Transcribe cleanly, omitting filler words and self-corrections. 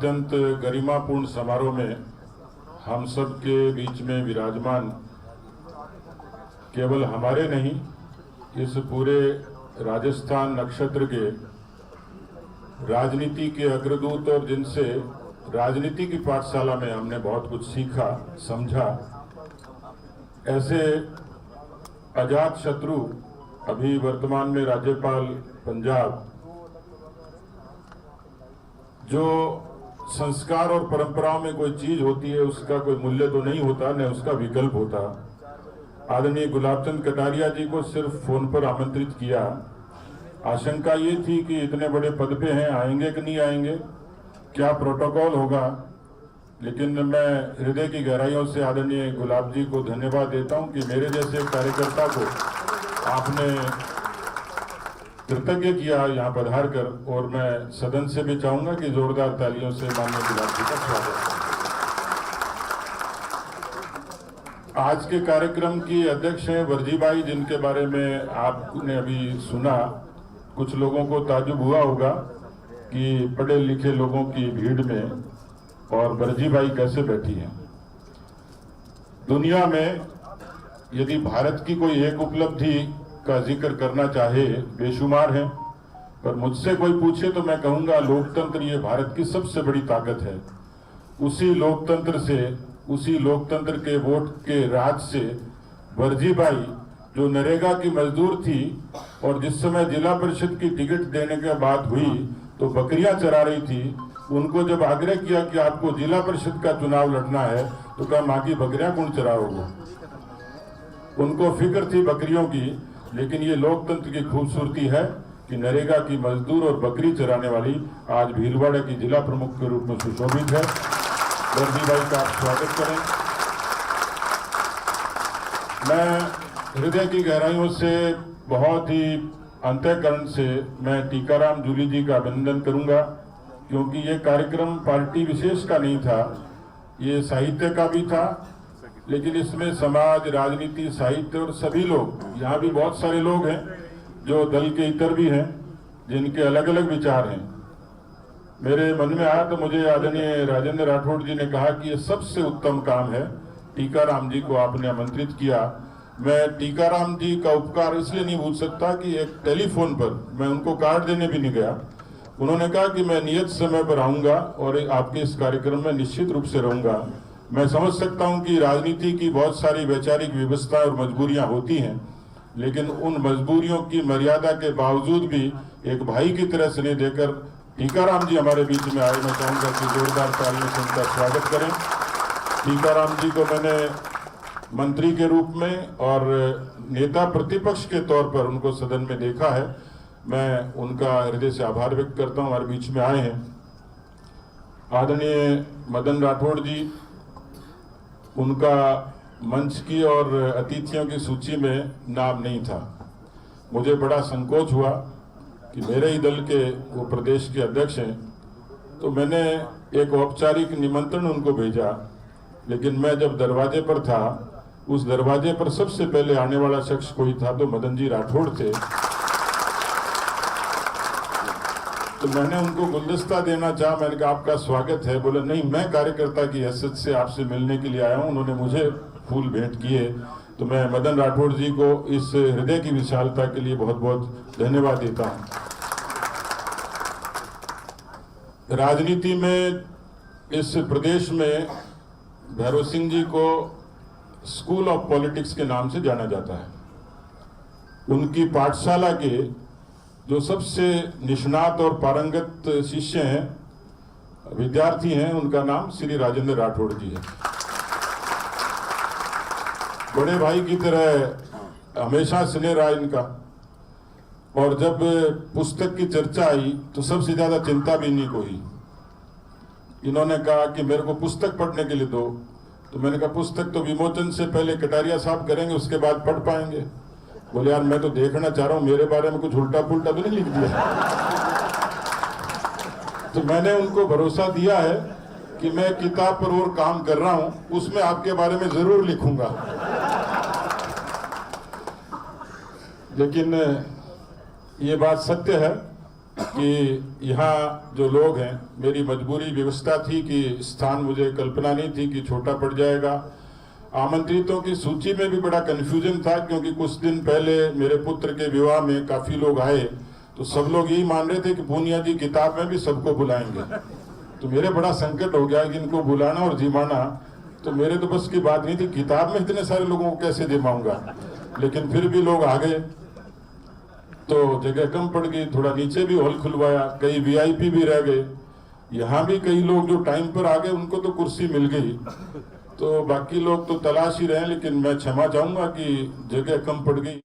अत्यंत गरिमापूर्ण समारोह में हम सब के बीच में विराजमान केवल हमारे नहीं, इस पूरे राजस्थान नक्षत्र के राजनीति के अग्रदूत और जिनसे राजनीति की पाठशाला में हमने बहुत कुछ सीखा समझा, ऐसे अजात शत्रु अभी वर्तमान में राज्यपाल पंजाब, जो संस्कार और परंपराओं में कोई चीज होती है उसका कोई मूल्य तो नहीं होता, न उसका विकल्प होता। आदरणीय गुलाबचंद कटारिया जी को सिर्फ फोन पर आमंत्रित किया। आशंका ये थी कि इतने बड़े पद पे हैं, आएंगे कि नहीं आएंगे, क्या प्रोटोकॉल होगा, लेकिन मैं हृदय की गहराइयों से आदरणीय गुलाब जी को धन्यवाद देता हूं कि मेरे जैसे कार्यकर्ता को आपने कृतज्ञ किया यहाँ पधार कर, और मैं सदन से भी चाहूंगा कि जोरदार तालियों से माननीय गुलाब जी का स्वागत करें। आज के कार्यक्रम की अध्यक्ष हैं वर्जीबाई, जिनके बारे में आपने अभी सुना। कुछ लोगों को ताज्जुब हुआ होगा कि पढ़े लिखे लोगों की भीड़ में और वर्जीबाई कैसे बैठी हैं। दुनिया में यदि भारत की कोई एक उपलब्धि का जिक्र करना चाहे, बेशुमार है, पर मुझसे कोई पूछे तो मैं कहूंगा लोकतंत्र ये भारत की सबसे बड़ी ताकत है। उसी लोकतंत्र से, उसी लोकतंत्र के वोट के राज से वर्जीबाई, जो नरेगा की मजदूर थी और जिस समय जिला परिषद की टिकट देने के बाद हुई तो बकरियां चरा रही थी, उनको जब आग्रह किया कि आपको जिला परिषद का चुनाव लड़ना है तो कहा माँ की बकरियां कौन चराओगे। उनको फिक्र थी बकरियों की, लेकिन ये लोकतंत्र की खूबसूरती है कि नरेगा की मजदूर और बकरी चराने वाली आज भीलवाड़ा की जिला प्रमुख के रूप में सुशोभित है। वर्जीबाई का आप स्वागत करें। मैं हृदय की गहराइयों से, बहुत ही अंतःकरण से मैं टीकाराम जूली जी का अभिनंदन करूंगा, क्योंकि ये कार्यक्रम पार्टी विशेष का नहीं था, ये साहित्य का भी था, लेकिन इसमें समाज, राजनीति, साहित्य और सभी लोग, यहाँ भी बहुत सारे लोग हैं जो दल के इतर भी हैं, जिनके अलग अलग विचार हैं। मेरे मन में आया तो मुझे आदरणीय राजेंद्र राठौड़ जी ने कहा कि ये सबसे उत्तम काम है, टीकाराम जी को आपने आमंत्रित किया। मैं टीकाराम जी का उपकार इसलिए नहीं भूल सकता कि एक टेलीफोन पर मैं उनको कार्ड देने भी नहीं गया, उन्होंने कहा कि मैं नियत समय पर आऊंगा और आपके इस कार्यक्रम में निश्चित रूप से रहूंगा। मैं समझ सकता हूं कि राजनीति की बहुत सारी वैचारिक व्यवस्था और मजबूरियां होती हैं, लेकिन उन मजबूरियों की मर्यादा के बावजूद भी एक भाई की तरह स्नेह देकर टीकाराम जी हमारे बीच में आए। मैं चाहूंगा कि जोरदार तालियों से उनका स्वागत करें। टीकाराम जी को मैंने मंत्री के रूप में और नेता प्रतिपक्ष के तौर पर उनको सदन में देखा है। मैं उनका हृदय से आभार व्यक्त करता हूं, हमारे बीच में आए हैं। आदरणीय मदन राठौड़ जी, उनका मंच की और अतिथियों की सूची में नाम नहीं था। मुझे बड़ा संकोच हुआ कि मेरे ही दल के वो प्रदेश के अध्यक्ष हैं, तो मैंने एक औपचारिक निमंत्रण उनको भेजा, लेकिन मैं जब दरवाजे पर था, उस दरवाजे पर सबसे पहले आने वाला शख्स कोई था तो मदन जी राठौड़ थे। तो मैंने उनको गुलदस्ता देना चाहा, मैंने कहा आपका स्वागत है। बोले नहीं, मैं कार्यकर्ता की हैसियत से आपसे मिलने के लिए आया हूं। उन्होंने मुझे फूल भेंट किए, तो मैं मदन राठौड़ जी को इस हृदय की विशालता के लिए बहुत बहुत धन्यवाद देता हूं। राजनीति में इस प्रदेश में भैरव सिंह जी को स्कूल ऑफ पॉलिटिक्स के नाम से जाना जाता है। उनकी पाठशाला के जो सबसे निष्णात और पारंगत शिष्य हैं, विद्यार्थी हैं, उनका नाम श्री राजेंद्र राठौड़ जी है। बड़े भाई की तरह हमेशा स्नेह रहा इनका, और जब पुस्तक की चर्चा आई तो सबसे ज्यादा चिंता भी इन्हीं को हुई। इन्होंने कहा कि मेरे को पुस्तक पढ़ने के लिए दो, तो मैंने कहा पुस्तक तो विमोचन से पहले कटारिया साहब करेंगे, उसके बाद पढ़ पाएंगे। बोले यार मैं तो देखना चाह रहा हूं मेरे बारे में कुछ उल्टा पुल्टा तो नहीं लिख दिया। तो मैंने उनको भरोसा दिया है कि मैं किताब पर और काम कर रहा हूं, उसमें आपके बारे में जरूर लिखूंगा। लेकिन ये बात सत्य है कि यहाँ जो लोग हैं, मेरी मजबूरी व्यवस्था थी कि स्थान मुझे कल्पना नहीं थी कि छोटा पड़ जाएगा। आमंत्रितों की सूची में भी बड़ा कन्फ्यूजन था, क्योंकि कुछ दिन पहले मेरे पुत्र के विवाह में काफ़ी लोग आए, तो सब लोग यही मान रहे थे कि पूनिया जी किताब में भी सबको बुलाएंगे। तो मेरे बड़ा संकट हो गया कि इनको बुलाना और जिमाना तो मेरे तो बस की बात नहीं थी। किताब में इतने सारे लोगों को कैसे जिमाऊंगा, लेकिन फिर भी लोग आ गए तो जगह कम पड़ गई। थोड़ा नीचे भी हॉल खुलवाया, कई वीआईपी भी रह गए। यहाँ भी कई लोग जो टाइम पर आ गए उनको तो कुर्सी मिल गई, तो बाकी लोग तो तलाश ही रहे। लेकिन मैं क्षमा चाहूंगा कि जगह कम पड़ गई।